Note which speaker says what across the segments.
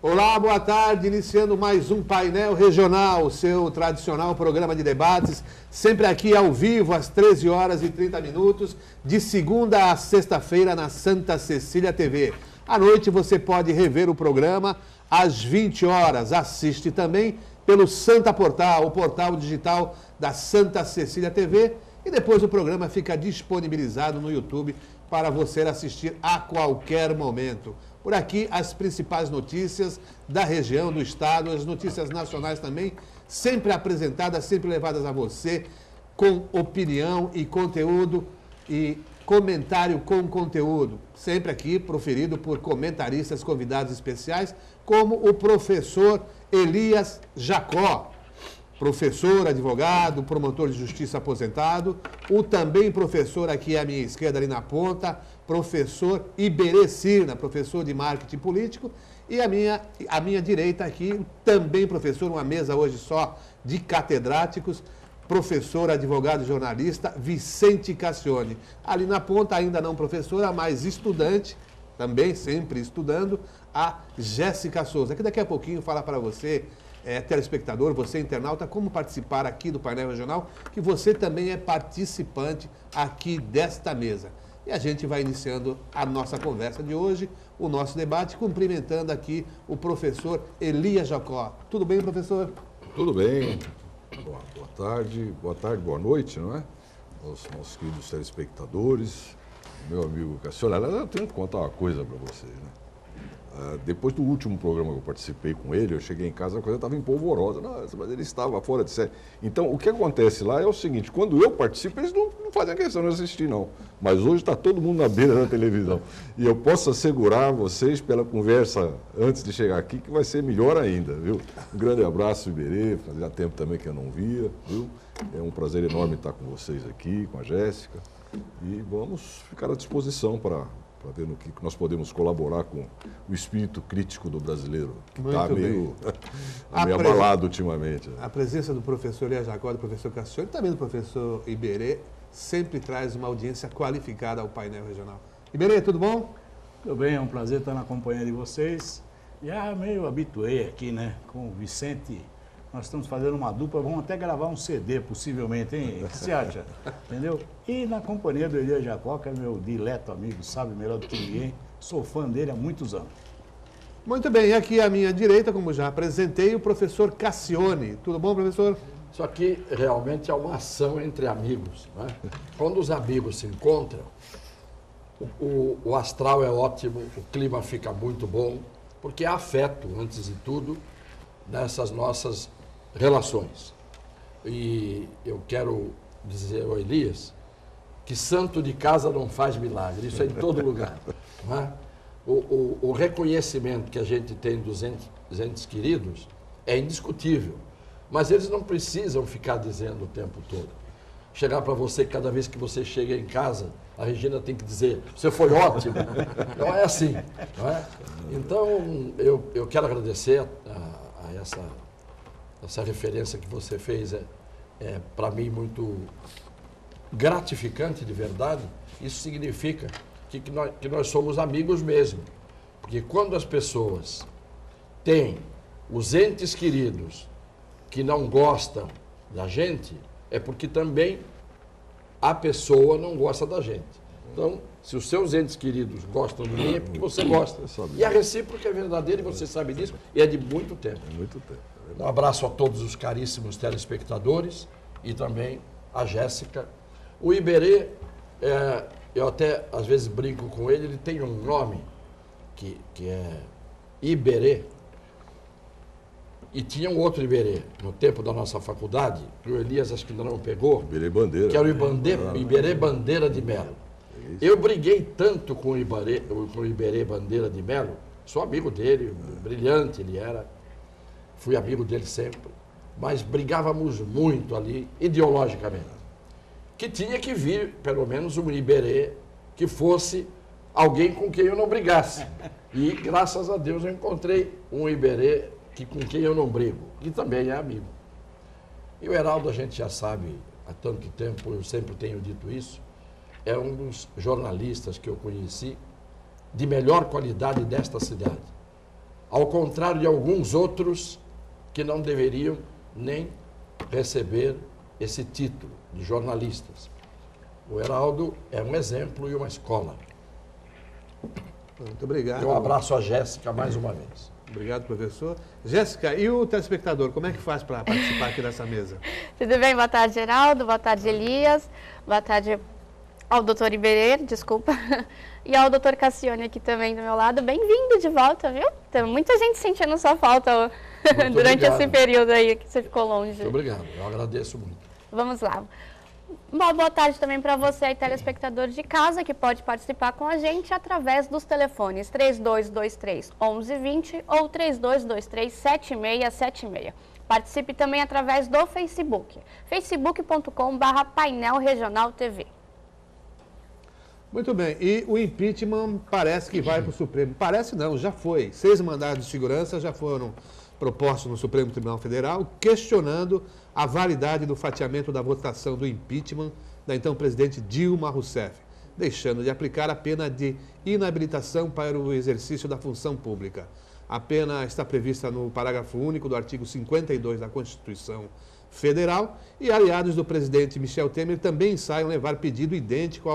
Speaker 1: Olá, boa tarde, iniciando mais um Painel Regional, o seu tradicional programa de debates, sempre aqui ao vivo, às 13 horas e 30 minutos, de segunda a sexta-feira na Santa Cecília TV. À noite você pode rever o programa às 20 horas, assiste também pelo Santa Portal, o portal digital da Santa Cecília TV, e depois o programa fica disponibilizado no YouTube para você assistir a qualquer momento. Por aqui, as principais notícias da região, do estado, as notícias nacionais também, sempre apresentadas, sempre levadas a você, com opinião e conteúdo, e comentário com conteúdo. Sempre aqui proferido por comentaristas, convidados especiais, como o professor Elias Jacó, professor, advogado, promotor de justiça aposentado, o também professor aqui à minha esquerda, ali na ponta, professor Iberê Cirna, professor de marketing político, e à minha direita aqui, também professor, uma mesa hoje só de catedráticos, professor, advogado e jornalista, Vicente Cassione. Ali na ponta, ainda não professora, mas estudante, também sempre estudando, a Jéssica Souza, que daqui a pouquinho fala para você, telespectador, você internauta, como participar aqui do painel regional, que você também é participante aqui desta mesa. E a gente vai iniciando a nossa conversa de hoje, o nosso debate, cumprimentando aqui o professor Elias Jacó. Tudo bem, professor?
Speaker 2: Tudo bem. Boa tarde, boa noite, não é? Aos nossos queridos telespectadores, meu amigo Cassione. Aliás, eu tenho que contar uma coisa para vocês, né? Depois do último programa que eu participei com ele, eu cheguei em casa, a coisa estava empolvorosa. Nossa, mas ele estava fora de série. Então, o que acontece lá é o seguinte, quando eu participo, eles não fazem a questão de assistir, não. Mas hoje está todo mundo na beira da televisão. E eu posso assegurar a vocês, pela conversa antes de chegar aqui, que vai ser melhor ainda, viu? Um grande abraço, Iberê, fazia tempo também que eu não via, viu? É um prazer enorme estar com vocês aqui, com a Jéssica. E vamos ficar à disposição para ver no que nós podemos colaborar com o espírito crítico do brasileiro, que está meio abalado ultimamente.
Speaker 1: A presença do professor Elias Jacó, do professor Cassione, também do professor Iberê, sempre traz uma audiência qualificada ao painel regional. Iberê, tudo bom?
Speaker 3: Tudo bem, é um prazer estar na companhia de vocês. Já meio habituei aqui, né, com o Vicente. Nós estamos fazendo uma dupla, vamos até gravar um CD, possivelmente, hein? O que você acha? Entendeu? E na companhia do Elias Jacó, que é meu dileto amigo, sabe melhor do que ninguém. Sou fã dele há muitos anos.
Speaker 1: Muito bem, e aqui à minha direita, como já apresentei, o professor Cassione. Tudo bom, professor?
Speaker 4: Isso aqui realmente é uma ação entre amigos, né? Quando os amigos se encontram, o astral é ótimo, o clima fica muito bom, porque há afeto, antes de tudo, nessas nossas relações. E eu quero dizer ao Elias que santo de casa não faz milagre, isso é em todo lugar. Não é? O reconhecimento que a gente tem dos entes queridos é indiscutível, mas eles não precisam ficar dizendo o tempo todo. Chegar para você, cada vez que você chega em casa, a Regina tem que dizer, você foi ótimo. Não é assim. Não é? Então, eu quero agradecer a essa referência que você fez, para mim muito gratificante de verdade. Isso significa que nós somos amigos mesmo, porque quando as pessoas têm os entes queridos que não gostam da gente, é porque também a pessoa não gosta da gente. Então, se os seus entes queridos gostam de mim, é porque você gosta. E a recíproca é verdadeira, e você sabe disso, e é de muito tempo.
Speaker 2: Muito tempo.
Speaker 4: Um abraço a todos os caríssimos telespectadores e também a Jéssica. O Iberê, eu até às vezes brinco com ele, ele tem um nome que é Iberê. E tinha um outro Iberê, no tempo da nossa faculdade, que o Elias acho que ainda não pegou.
Speaker 2: Iberê Bandeira.
Speaker 4: Que era o Iberê Bandeira de Melo. Eu briguei tanto com o Iberê Bandeira de Melo, sou amigo dele, brilhante ele era, fui amigo dele sempre, mas brigávamos muito ali, ideologicamente. Que tinha que vir, pelo menos, um Iberê que fosse alguém com quem eu não brigasse. E, graças a Deus, eu encontrei um Iberê com quem eu não brigo, que também é amigo. E o Heraldo, a gente já sabe há tanto tempo, eu sempre tenho dito isso, é um dos jornalistas que eu conheci de melhor qualidade desta cidade. ao contrário de alguns outros que não deveriam nem receber esse título de jornalistas. O Heraldo é um exemplo e uma escola.
Speaker 1: Muito obrigado.
Speaker 4: Um abraço a Jéssica mais uma vez.
Speaker 1: Obrigado, professor. Jéssica, e o telespectador, como é que faz para participar aqui dessa mesa?
Speaker 5: Tudo bem? Boa tarde, Geraldo. Boa tarde, Elias. Boa tarde ao doutor Iberê, desculpa. E ao doutor Cassione aqui também do meu lado. Bem-vindo de volta, viu? Tem muita gente sentindo sua falta durante esse período aí que você ficou longe.
Speaker 4: Muito obrigado, eu agradeço muito.
Speaker 5: Vamos lá. Uma boa tarde também para você aí, telespectador de casa, que pode participar com a gente através dos telefones 3223-1120 ou 3223-7676. Participe também através do Facebook, facebook.com/Painel Regional TV.
Speaker 1: Muito bem, e o impeachment parece que vai para o Supremo. Parece não, já foi. 6 mandados de segurança já foram propostos no Supremo Tribunal Federal, questionando a validade do fatiamento da votação do impeachment da então presidente Dilma Rousseff, deixando de aplicar a pena de inabilitação para o exercício da função pública. A pena está prevista no parágrafo único do artigo 52 da Constituição Federal e aliados do presidente Michel Temer também ensaiam levar pedido idêntico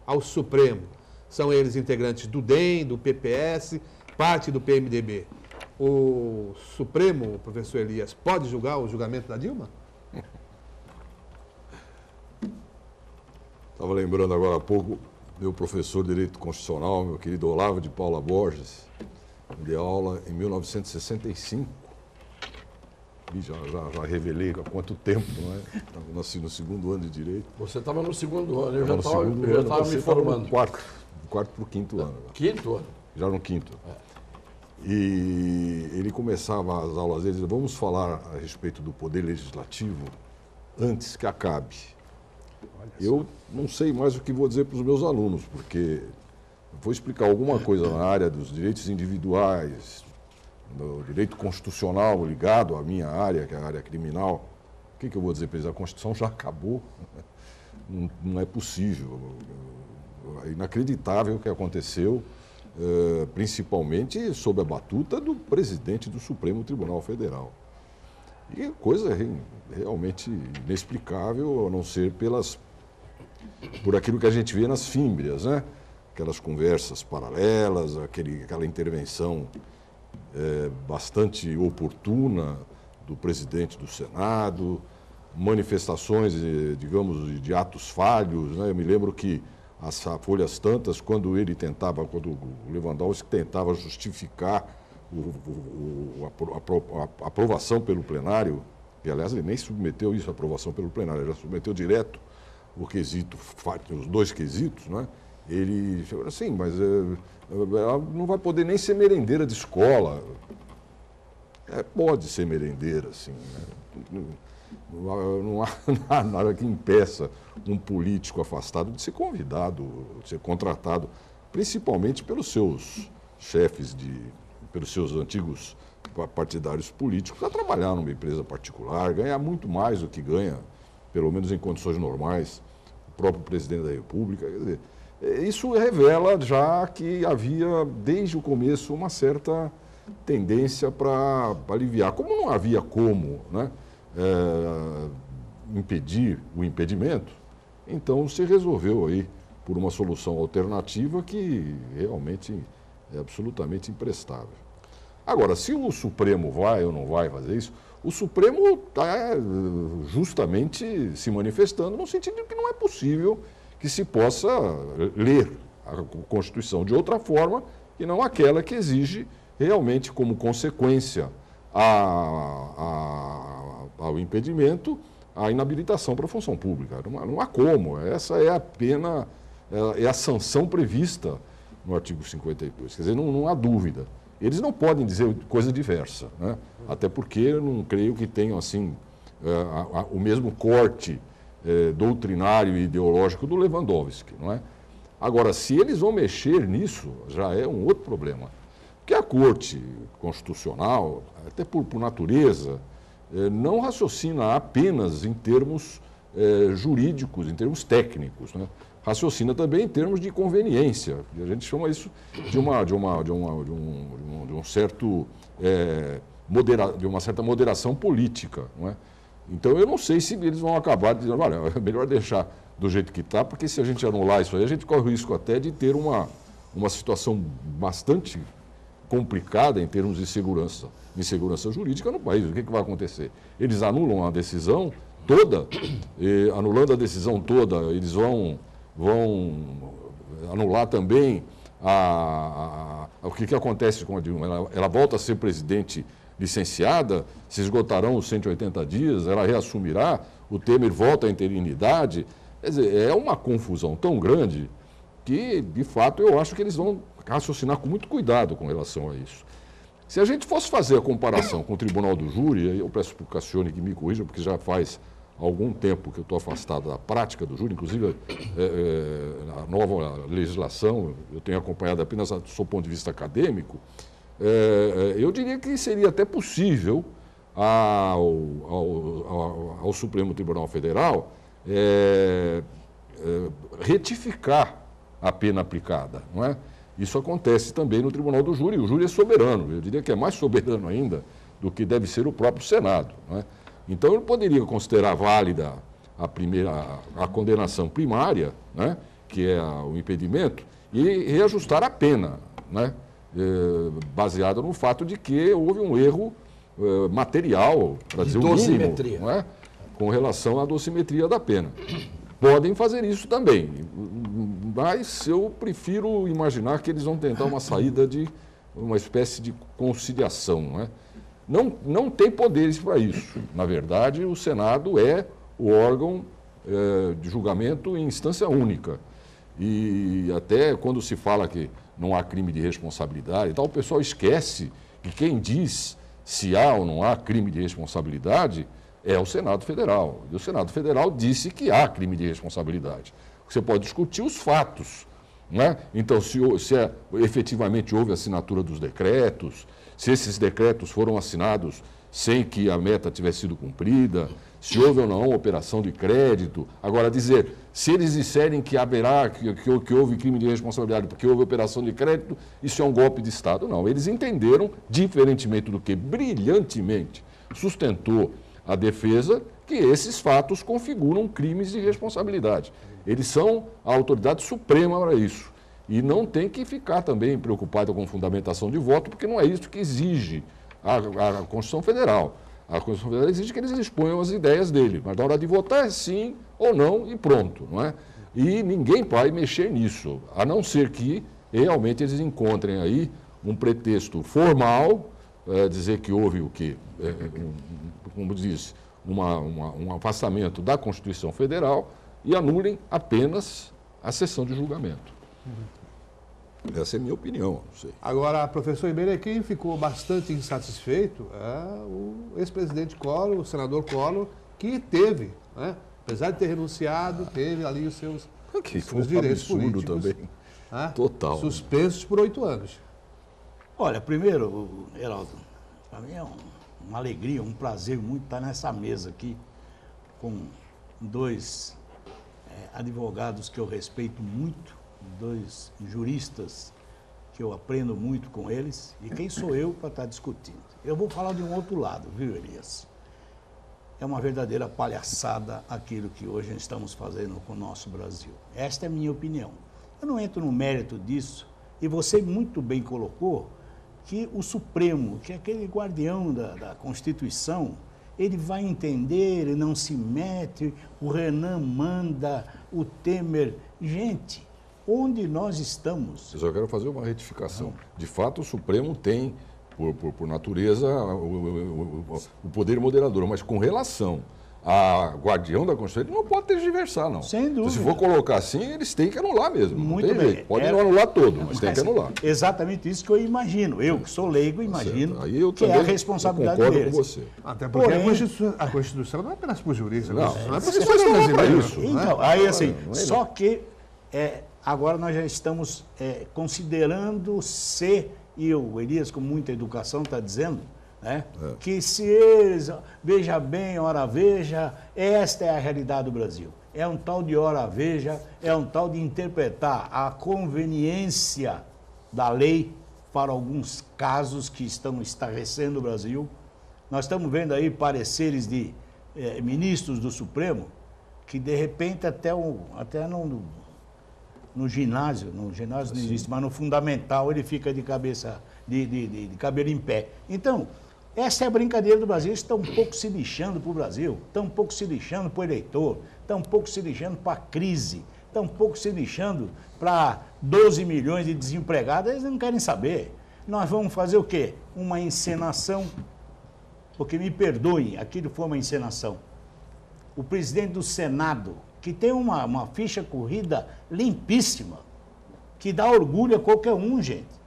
Speaker 1: ao Supremo. São eles integrantes do DEM, do PPS, parte do PMDB. O Supremo, professor Elias, pode julgar o julgamento da Dilma?
Speaker 2: Estava lembrando agora há pouco, meu professor de Direito Constitucional, meu querido Olavo de Paula Borges, deu aula em 1965. E já revelei há quanto tempo, não é? Nasci no 2º ano de Direito.
Speaker 4: Você estava no 2º ano, eu já
Speaker 2: estava
Speaker 4: me formando.
Speaker 2: No quarto para o 5º ano.
Speaker 4: 5º ano?
Speaker 2: Já no 5º. E ele começava as aulas dele dizendo, vamos falar a respeito do poder legislativo antes que acabe. Eu não sei mais o que vou dizer para os meus alunos, porque vou explicar alguma coisa na área dos direitos individuais, do direito constitucional ligado à minha área, que é a área criminal. O que eu vou dizer para eles? A Constituição já acabou. Não é possível. É inacreditável o que aconteceu. Principalmente sob a batuta do presidente do Supremo Tribunal Federal. E coisa realmente inexplicável, a não ser por aquilo que a gente vê nas fímbrias, né? Aquelas conversas paralelas, aquela intervenção bastante oportuna do presidente do Senado, manifestações, digamos, de atos falhos, né? Eu me lembro que as folhas tantas, quando o Lewandowski tentava justificar a aprovação pelo plenário, e aliás ele nem submeteu isso à aprovação pelo plenário, ele já submeteu direto os 2 quesitos, né? Ele falou assim, mas ela não vai poder nem ser merendeira de escola. Pode ser merendeira, assim, né? Não há nada que impeça um político afastado de ser convidado, de ser contratado, principalmente pelos seus chefes, pelos seus antigos partidários políticos, a trabalhar numa empresa particular, ganhar muito mais do que ganha, pelo menos em condições normais, o próprio presidente da República. Quer dizer, isso revela já que havia, desde o começo, uma certa tendência para aliviar. Como não havia como, né? Impedir o impedimento, então se resolveu aí por uma solução alternativa que realmente é absolutamente imprestável. Agora, se o Supremo vai ou não vai fazer isso, o Supremo está justamente se manifestando no sentido de que não é possível que se possa ler a Constituição de outra forma que não aquela que exige realmente como consequência ao impedimento, a inabilitação para a função pública. Não há como. Essa é a pena, é a sanção prevista no artigo 52. Quer dizer, não há dúvida. Eles não podem dizer coisa diversa, né? Até porque eu não creio que tenham assim, o mesmo corte doutrinário e ideológico do Lewandowski, não é? Agora, se eles vão mexer nisso, já é um outro problema. Porque a Corte Constitucional, até por natureza, não raciocina apenas em termos jurídicos, em termos técnicos, né? raciocina também em termos de conveniência. E a gente chama isso de uma certa moderação política, não é? Então eu não sei se eles vão acabar dizendo, olha, é melhor deixar do jeito que está, porque se a gente anular isso aí, a gente corre o risco até de ter uma situação bastante complicada em termos de insegurança jurídica no país. O que vai acontecer? Eles anulam a decisão toda, e, anulando a decisão toda, eles vão anular também o que acontece com a Dilma. Ela volta a ser presidente licenciada, se esgotarão os 180 dias, ela reassumirá, o Temer volta à interinidade. Quer dizer, é uma confusão tão grande que, de fato, eu acho que eles vão raciocinar com muito cuidado com relação a isso. Se a gente fosse fazer a comparação com o Tribunal do Júri, aí eu peço para o Cassione que me corrija, porque já faz algum tempo que eu estou afastado da prática do júri, inclusive a nova legislação, eu tenho acompanhado apenas do seu ponto de vista acadêmico, eu diria que seria até possível ao Supremo Tribunal Federal retificar a pena aplicada, não é? Isso acontece também no Tribunal do Júri. O júri é soberano, eu diria que é mais soberano ainda do que deve ser o próprio Senado, não é? Então, ele poderia considerar válida a condenação primária, né, que é o impedimento, e reajustar a pena, né, baseada no fato de que houve um erro material, para dizer o mínimo, não é, com relação à dosimetria da pena. Podem fazer isso também, mas eu prefiro imaginar que eles vão tentar uma saída de uma espécie de conciliação, não é? Não tem poderes para isso. Na verdade, o Senado é o órgão de julgamento em instância única. E até quando se fala que não há crime de responsabilidade e tal, o pessoal esquece que quem diz se há ou não há crime de responsabilidade é o Senado Federal. E o Senado Federal disse que há crime de responsabilidade. Você pode discutir os fatos, né? Então, se efetivamente houve assinatura dos decretos, se esses decretos foram assinados sem que a meta tivesse sido cumprida, se houve ou não operação de crédito. Agora, dizer, se eles disserem que haverá, que houve crime de responsabilidade porque houve operação de crédito, isso é um golpe de Estado. Não, eles entenderam, diferentemente do que brilhantemente sustentou a defesa, que esses fatos configuram crimes de responsabilidade. Eles são a autoridade suprema para isso. E não tem que ficar também preocupado com fundamentação de voto, porque não é isso que exige a Constituição Federal. A Constituição Federal exige que eles exponham as ideias dele, mas na hora de votar é sim ou não e pronto, não é? E ninguém vai mexer nisso, a não ser que realmente eles encontrem aí um pretexto formal, dizer que houve o quê? Como diz, um afastamento da Constituição Federal e anulem apenas a sessão de julgamento. Essa é a minha opinião, não sei.
Speaker 1: Agora, professor Iberê, quem ficou bastante insatisfeito é o ex-presidente Collor, o senador Collor, que teve, né, apesar de ter renunciado, teve ali os seus direitos políticos
Speaker 2: também.
Speaker 1: Né,
Speaker 2: total.
Speaker 1: Suspensos por 8 anos.
Speaker 3: Olha, primeiro, Heraldo, para mim é uma alegria, um prazer muito estar nessa mesa aqui com dois advogados que eu respeito muito, dois juristas que eu aprendo muito com eles, e quem sou eu para estar discutindo? Eu vou falar de um outro lado, viu, Elias? É uma verdadeira palhaçada aquilo que hoje estamos fazendo com o nosso Brasil. Esta é a minha opinião. Eu não entro no mérito disso, e você muito bem colocou que o Supremo, que é aquele guardião da Constituição, ele vai entender, ele não se mete, o Renan manda, o Temer... Gente, onde nós estamos?
Speaker 2: Eu só quero fazer uma retificação. Não. De fato, o Supremo tem, por natureza, o poder moderador, mas com relação a guardião da Constituição, ele não pode tergiversar, não.
Speaker 3: Sem dúvida.
Speaker 2: Se for colocar assim, eles têm que anular mesmo.
Speaker 3: Muito
Speaker 2: não tem
Speaker 3: bem.
Speaker 2: Jeito. Pode não anular todo, mas tem que anular.
Speaker 3: Exatamente isso que eu imagino. Eu, que sou leigo, imagino
Speaker 2: aí eu
Speaker 3: que é a responsabilidade deles.
Speaker 2: Com você.
Speaker 1: Até porque a Constituição não é apenas para os juristas,
Speaker 2: não
Speaker 1: é para os
Speaker 2: cidadãos brasileiros.
Speaker 3: Então, aí assim, só que agora nós já estamos considerando ser, e o Elias, com muita educação, está dizendo, né, que se eles, veja bem, ora veja, esta é a realidade do Brasil. é um tal de hora veja, é um tal de interpretar a conveniência da lei para alguns casos que estão estarrecendo o Brasil. Nós estamos vendo aí pareceres de ministros do Supremo que, de repente, até no ginásio não existe, mas no fundamental ele fica de cabeça, de cabelo em pé. Então, essa é a brincadeira do Brasil. Estão um pouco se lixando para o Brasil, estão um pouco se lixando para o eleitor, estão um pouco se lixando para a crise, estão um pouco se lixando para 12 milhões de desempregados. Eles não querem saber. Nós vamos fazer o quê? Uma encenação, porque me perdoem, aquilo foi uma encenação. O presidente do Senado, que tem uma ficha corrida limpíssima, que dá orgulho a qualquer um, gente.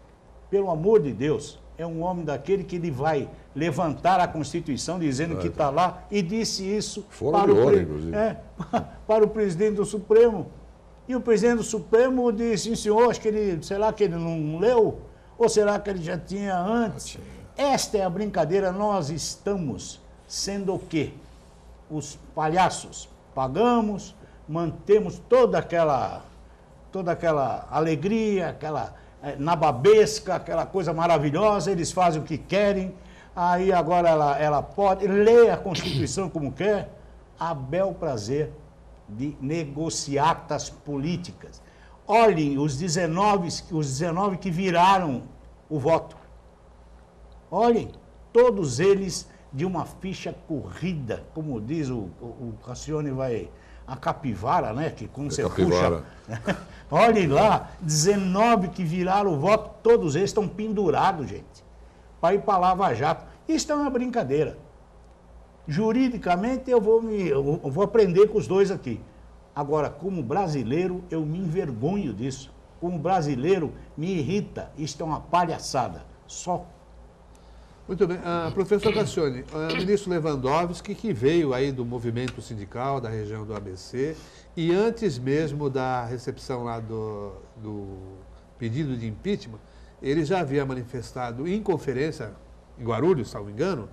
Speaker 3: Pelo amor de Deus, é um homem daquele que ele vai levantar a Constituição dizendo que está lá, e disse isso para o presidente do Supremo. E o presidente do Supremo disse, senhor, acho que ele, será que ele não leu? Ou será que ele já tinha antes? Esta é a brincadeira. Nós estamos sendo o quê? Os palhaços. Pagamos, mantemos toda aquela alegria, aquela nababesca, aquela coisa maravilhosa, eles fazem o que querem, aí agora ela pode ler a Constituição como quer, a bel prazer de negociatas políticas. Olhem os 19 que viraram o voto. Olhem, todos eles de uma ficha corrida, como diz o Cassione, a capivara, né? Que como você puxa. Olhem lá, 19 que viraram o voto, todos eles estão pendurados, gente, para ir para Lava Jato. Isso é uma brincadeira. Juridicamente eu vou aprender com os dois aqui. Agora, como brasileiro, eu me envergonho disso. Como brasileiro, me irrita. Isto é uma palhaçada. Só.
Speaker 1: Muito bem. Professor Cassione, o ministro Lewandowski, que veio aí do movimento sindical da região do ABC, e antes mesmo da recepção lá do pedido de impeachment, ele já havia manifestado em conferência, em Guarulhos, salvo engano,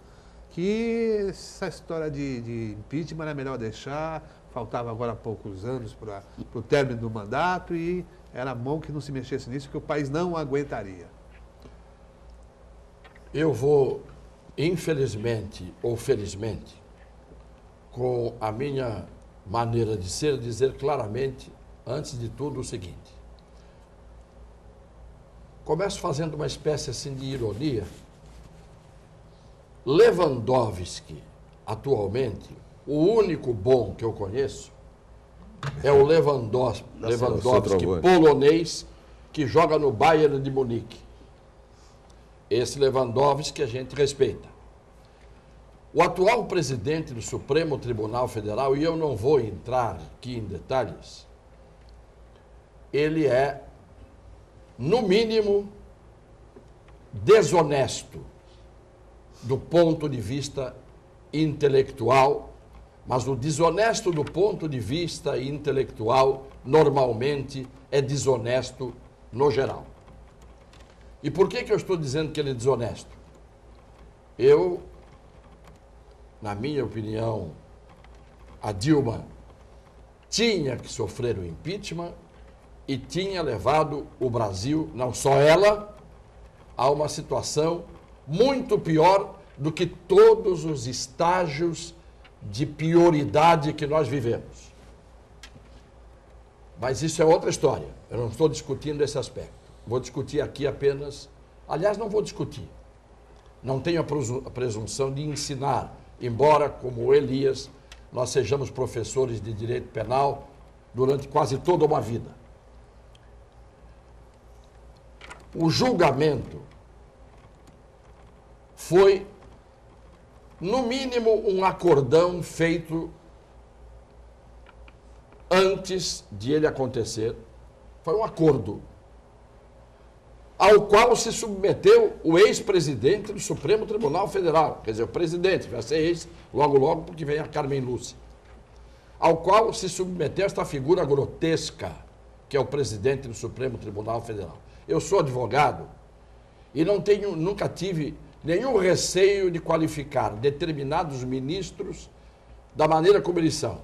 Speaker 1: que essa história de impeachment era melhor deixar, faltava agora poucos anos para o término do mandato e era bom que não se mexesse nisso, porque o país não aguentaria.
Speaker 4: Eu vou, infelizmente ou felizmente, com a minha maneira de ser, dizer claramente, antes de tudo, o seguinte. Começo fazendo uma espécie assim de ironia. Lewandowski, atualmente, o único bom que eu conheço é o Lewandowski polonês, que joga no Bayern de Munique. Esse Lewandowski que a gente respeita. O atual presidente do Supremo Tribunal Federal, e eu não vou entrar aqui em detalhes, ele é, no mínimo, desonesto do ponto de vista intelectual, mas o desonesto do ponto de vista intelectual, normalmente, é desonesto no geral. E por que eu estou dizendo que ele é desonesto? Na minha opinião, a Dilma tinha que sofrer o impeachment e tinha levado o Brasil, não só ela, a uma situação muito pior do que todos os estágios de prioridade que nós vivemos. Mas isso é outra história. Eu não estou discutindo esse aspecto. Vou discutir aqui apenas... Aliás, não vou discutir. Não tenho a presunção de ensinar, embora, como Elias, nós sejamos professores de direito penal durante quase toda uma vida. O julgamento foi, no mínimo, um acordão feito antes de ele acontecer. Foi um acordo ao qual se submeteu o ex-presidente do Supremo Tribunal Federal, quer dizer, o presidente, vai ser ex logo, porque vem a Carmen Lúcia, ao qual se submeteu esta figura grotesca, que é o presidente do Supremo Tribunal Federal. Eu sou advogado e nunca tive nenhum receio de qualificar determinados ministros da maneira como eles são.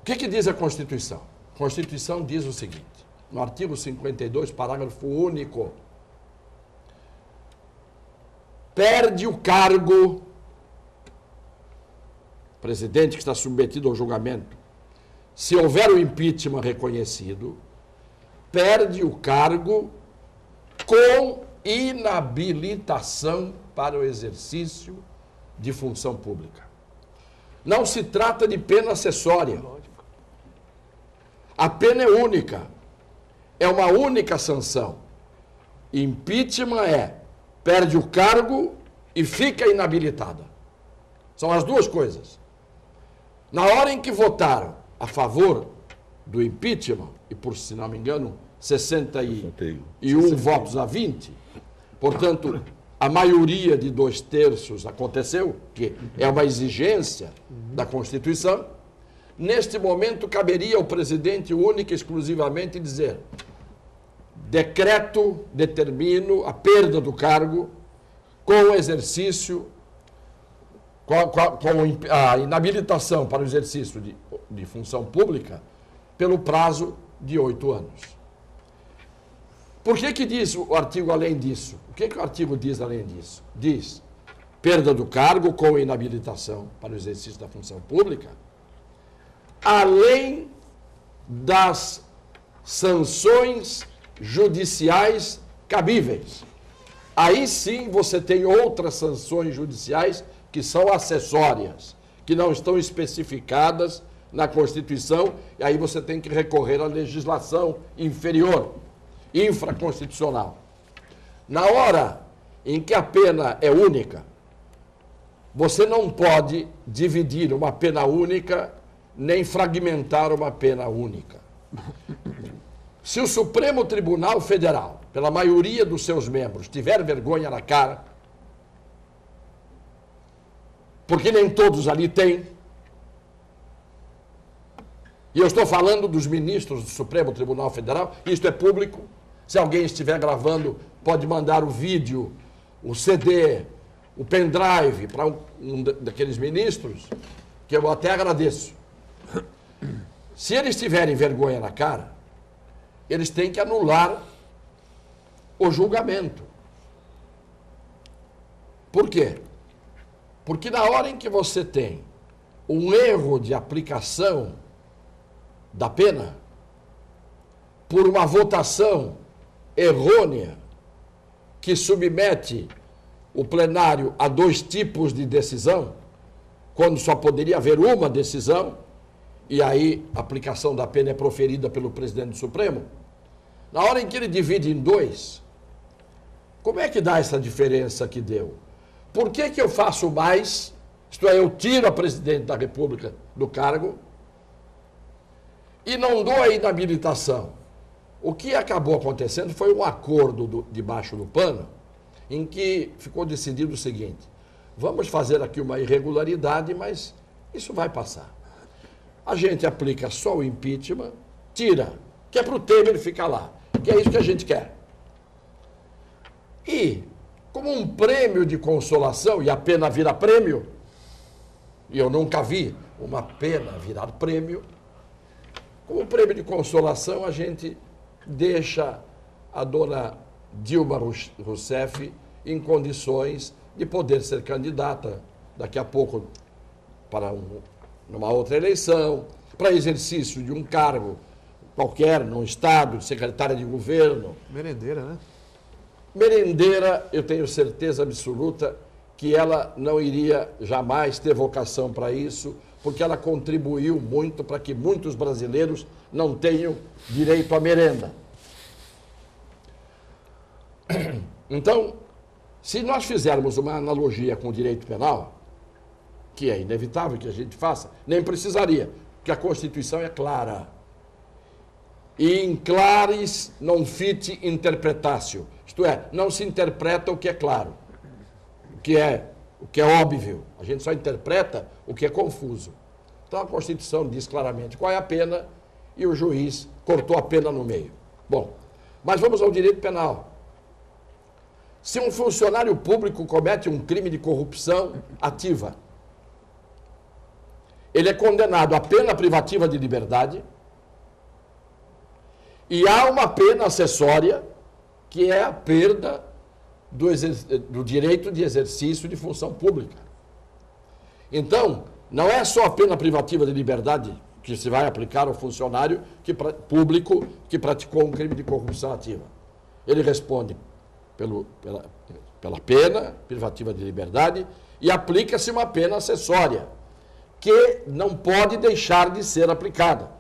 Speaker 4: O que diz a Constituição? A Constituição diz o seguinte, no artigo 52, parágrafo único, perde o cargo, presidente que está submetido ao julgamento, se houver o impeachment reconhecido, perde o cargo com inabilitação para o exercício de função pública. Não se trata de pena acessória. A pena é única. É uma única sanção. Impeachment perde o cargo e fica inabilitada. São as duas coisas. Na hora em que votaram a favor do impeachment, e por, se não me engano, 61 votos a 20, portanto, a maioria de 2/3 aconteceu, que é uma exigência da Constituição, neste momento caberia ao presidente única e exclusivamente dizer: decreto, determino a perda do cargo com o exercício, com a inabilitação para o exercício de função pública pelo prazo de 8 anos. Por que diz o artigo além disso? O que o artigo diz além disso? Diz perda do cargo com inabilitação para o exercício da função pública, além das sanções judiciais cabíveis. Aí sim você tem outras sanções judiciais que são acessórias, que não estão especificadas na Constituição, e aí você tem que recorrer à legislação inferior, infraconstitucional. Na hora em que a pena é única, você não pode dividir uma pena única, nem fragmentar uma pena única. Se o Supremo Tribunal Federal, pela maioria dos seus membros, tiver vergonha na cara, porque nem todos ali têm, e eu estou falando dos ministros do Supremo Tribunal Federal, isto é público, se alguém estiver gravando, pode mandar o vídeo, o CD, o pendrive para um daqueles ministros, que eu até agradeço. Se eles tiverem vergonha na cara, eles têm que anular o julgamento. Por quê? Porque na hora em que você tem um erro de aplicação da pena, por uma votação errônea, que submete o plenário a 2 tipos de decisão, quando só poderia haver uma decisão, e aí a aplicação da pena é proferida pelo presidente do Supremo, na hora em que ele divide em 2, como é que dá essa diferença que deu? Por que eu faço mais, isto é, eu tiro a presidente da República do cargo e não dou a inabilitação? O que acabou acontecendo foi um acordo debaixo do pano, em que ficou decidido o seguinte: vamos fazer aqui uma irregularidade, mas isso vai passar. A gente aplica só o impeachment, tira, que é para o Temer ficar lá, que é isso que a gente quer. E, como um prêmio de consolação, e a pena vira prêmio, e eu nunca vi uma pena virar prêmio, como prêmio de consolação, a gente deixa a dona Dilma Rousseff em condições de poder ser candidata daqui a pouco para numa outra eleição, para exercício de um cargo qualquer, num estado, de secretária de governo.
Speaker 1: Merendeira, né?
Speaker 4: Merendeira, eu tenho certeza absoluta que ela não iria jamais ter vocação para isso, porque ela contribuiu muito para que muitos brasileiros não tenham direito à merenda. Então, se nós fizermos uma analogia com o direito penal, que é inevitável que a gente faça, nem precisaria, porque a Constituição é clara. E in claris non fit interpretatio, isto é, não se interpreta o que é claro, o que é óbvio, a gente só interpreta o que é confuso. Então a Constituição diz claramente qual é a pena e o juiz cortou a pena no meio. Bom, mas vamos ao direito penal. Se um funcionário público comete um crime de corrupção ativa, ele é condenado à pena privativa de liberdade e há uma pena acessória, que é a perda do direito de exercício de função pública. Então, não é só a pena privativa de liberdade que se vai aplicar ao funcionário público que praticou um crime de corrupção ativa. Ele responde pela pena privativa de liberdade e aplica-se uma pena acessória, que não pode deixar de ser aplicada.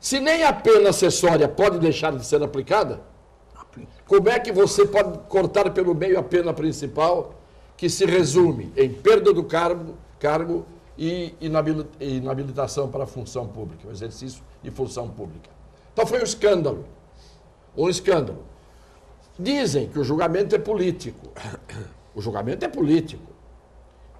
Speaker 4: Se nem a pena acessória pode deixar de ser aplicada, como é que você pode cortar pelo meio a pena principal, que se resume em perda do cargo e inabilitação para a função pública, o exercício de função pública? Então foi um escândalo. Um escândalo. Dizem que o julgamento é político. O julgamento é político.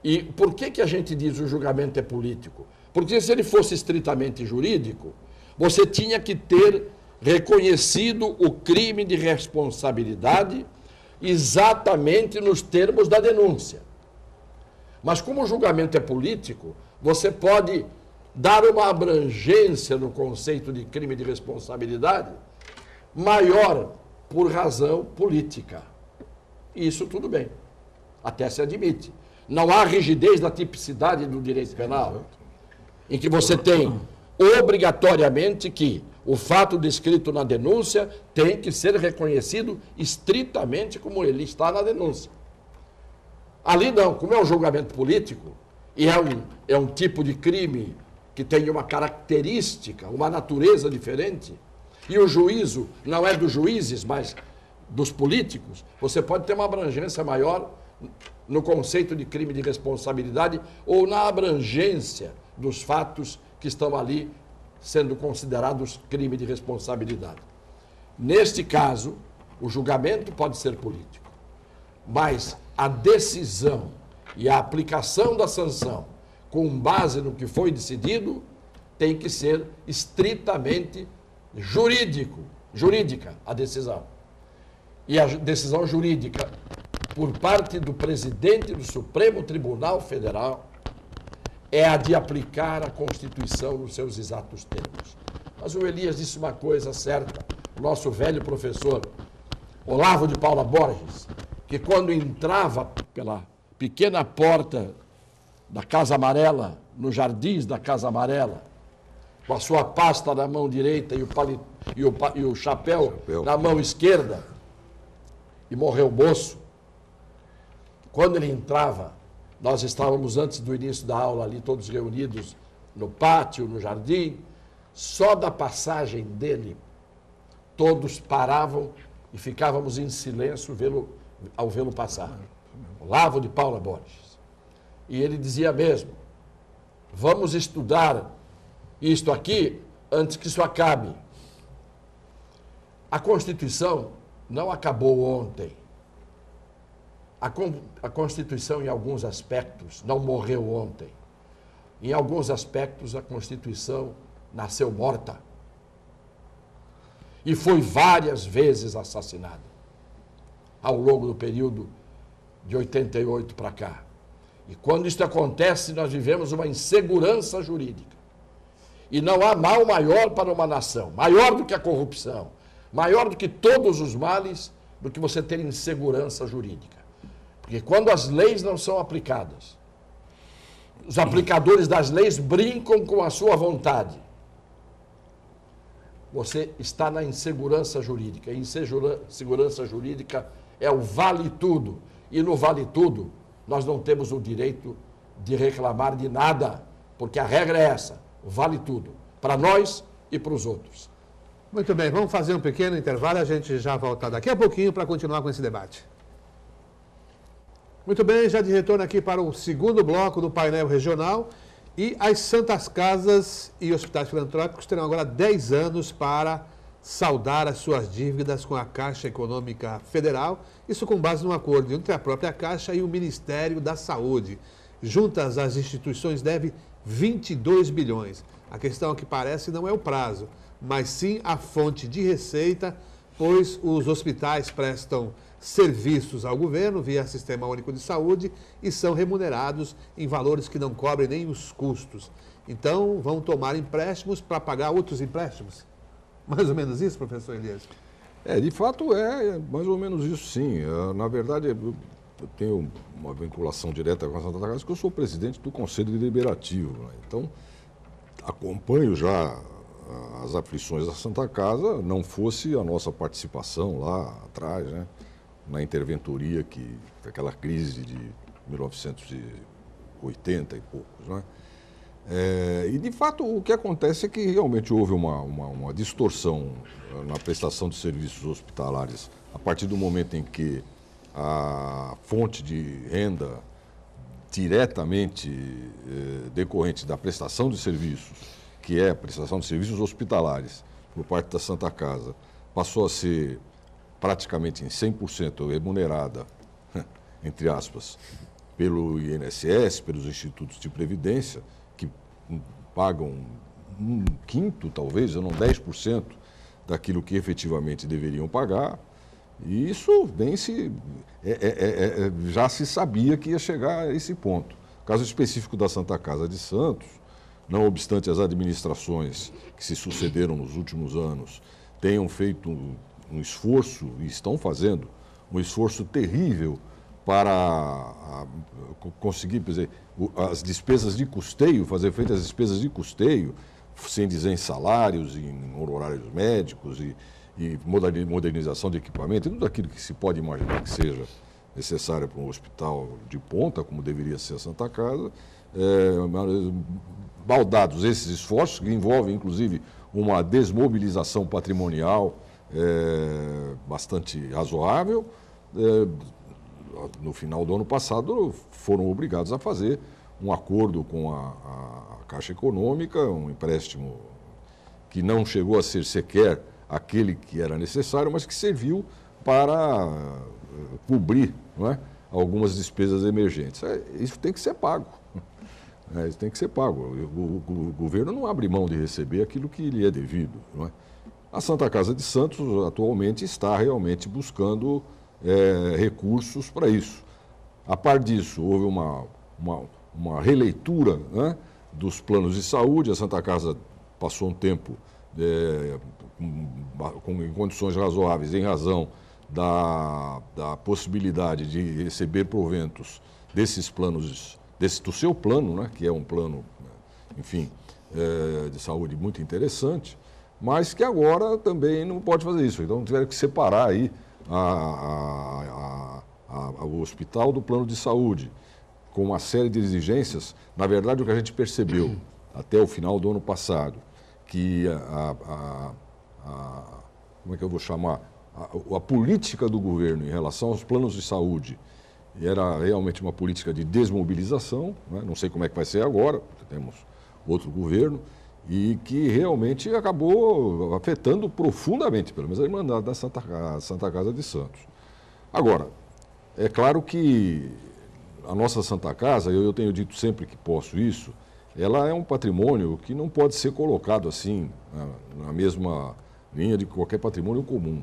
Speaker 4: E por que a gente diz que o julgamento é político? Porque se ele fosse estritamente jurídico, você tinha que ter reconhecido o crime de responsabilidade exatamente nos termos da denúncia. Mas como o julgamento é político, você pode dar uma abrangência no conceito de crime de responsabilidade maior por razão política. Isso tudo bem, até se admite. Não há rigidez da tipicidade do direito penal, em que você tem obrigatoriamente que o fato descrito na denúncia tem que ser reconhecido estritamente como ele está na denúncia. Ali não, como é um julgamento político, e é um tipo de crime que tem uma característica, uma natureza diferente, e o juízo não é dos juízes, mas dos políticos, você pode ter uma abrangência maior no conceito de crime de responsabilidade ou na abrangência dos fatos que estão ali sendo considerados crime de responsabilidade. Neste caso, o julgamento pode ser político, mas a decisão e a aplicação da sanção com base no que foi decidido tem que ser estritamente jurídica a decisão. E a decisão jurídica por parte do presidente do Supremo Tribunal Federal é a de aplicar a Constituição nos seus exatos termos. Mas o Elias disse uma coisa certa, o nosso velho professor Olavo de Paula Borges, que quando entrava pela pequena porta da Casa Amarela, nos jardins da Casa Amarela, com a sua pasta na mão direita e o chapéu na mão esquerda, e morreu moço, quando ele entrava, nós estávamos antes do início da aula ali, todos reunidos no pátio, no jardim, só da passagem dele, todos paravam e ficávamos em silêncio ao vê-lo passar. Olavo de Paula Borges. E ele dizia mesmo, vamos estudar isto aqui antes que isso acabe. A Constituição não acabou ontem. A Constituição, em alguns aspectos, não morreu ontem. Em alguns aspectos, a Constituição nasceu morta. E foi várias vezes assassinada ao longo do período de 88 para cá. E quando isso acontece, nós vivemos uma insegurança jurídica. E não há mal maior para uma nação, maior do que a corrupção, maior do que todos os males, do que você ter insegurança jurídica. Porque quando as leis não são aplicadas, os aplicadores das leis brincam com a sua vontade. Você está na insegurança jurídica. E insegurança jurídica é o vale tudo. E no vale tudo, nós não temos o direito de reclamar de nada, porque a regra é essa, vale tudo, para nós e para os outros.
Speaker 1: Muito bem, vamos fazer um pequeno intervalo, a gente já volta daqui a pouquinho para continuar com esse debate. Muito bem, já de retorno aqui para o segundo bloco do painel regional. E as Santas Casas e Hospitais Filantrópicos terão agora 10 anos para saldar as suas dívidas com a Caixa Econômica Federal. Isso com base num acordo entre a própria Caixa e o Ministério da Saúde. Juntas, as instituições devem 22 bilhões. A questão que parece não é o prazo, mas sim a fonte de receita pois os hospitais prestam serviços ao governo via Sistema Único de Saúde e são remunerados em valores que não cobrem nem os custos. Então, vão tomar empréstimos para pagar outros empréstimos? Mais ou menos isso, professor Elias?
Speaker 2: De fato é mais ou menos isso, sim. Na verdade, eu tenho uma vinculação direta com a Santa Casa, porque eu sou presidente do Conselho Deliberativo, né? Então, acompanho já as aflições da Santa Casa, não fosse a nossa participação lá atrás, né? Na interventoria, aquela crise de 1980 e poucos, né? E, de fato, o que acontece é que realmente houve uma distorção na prestação de serviços hospitalares a partir do momento em que a fonte de renda diretamente decorrente da prestação de serviços, que é a prestação de serviços hospitalares por parte da Santa Casa, passou a ser praticamente em 100% remunerada, entre aspas, pelo INSS, pelos institutos de previdência, que pagam um quinto, talvez, ou não 10% daquilo que efetivamente deveriam pagar. E isso já se sabia que ia chegar a esse ponto. O caso específico da Santa Casa de Santos, não obstante as administrações que se sucederam nos últimos anos tenham feito um esforço, e estão fazendo, um esforço terrível para conseguir, quer dizer, as despesas de custeio, fazer frente às despesas de custeio, sem dizer em salários, em honorários médicos e modernização de equipamento, e tudo aquilo que se pode imaginar que seja necessário para um hospital de ponta, como deveria ser a Santa Casa, baldados esses esforços, que envolvem, inclusive, uma desmobilização patrimonial bastante razoável. No final do ano passado, foram obrigados a fazer um acordo com a Caixa Econômica, um empréstimo que não chegou a ser sequer aquele que era necessário, mas que serviu para cobrir, não é, algumas despesas emergentes. Isso tem que ser pago. Isso tem que ser pago. O governo não abre mão de receber aquilo que lhe é devido, não é? A Santa Casa de Santos atualmente está realmente buscando recursos para isso. A par disso, houve uma releitura, né, dos planos de saúde. A Santa Casa passou um tempo em condições razoáveis, em razão da possibilidade de receber proventos desses planos, do seu plano, né, que é um plano, enfim, de saúde muito interessante, mas que agora também não pode fazer isso. Então tiveram que separar aí o hospital do plano de saúde, com uma série de exigências. Na verdade, o que a gente percebeu até o final do ano passado, que como é que eu vou chamar, a política do governo em relação aos planos de saúde era realmente uma política de desmobilização, né? Não sei como é que vai ser agora, porque temos outro governo, e que realmente acabou afetando profundamente, pelo menos a Irmandade da Santa Casa de Santos. Agora, é claro que a nossa Santa Casa, eu tenho dito sempre que posso isso, ela é um patrimônio que não pode ser colocado assim, na mesma linha de qualquer patrimônio comum.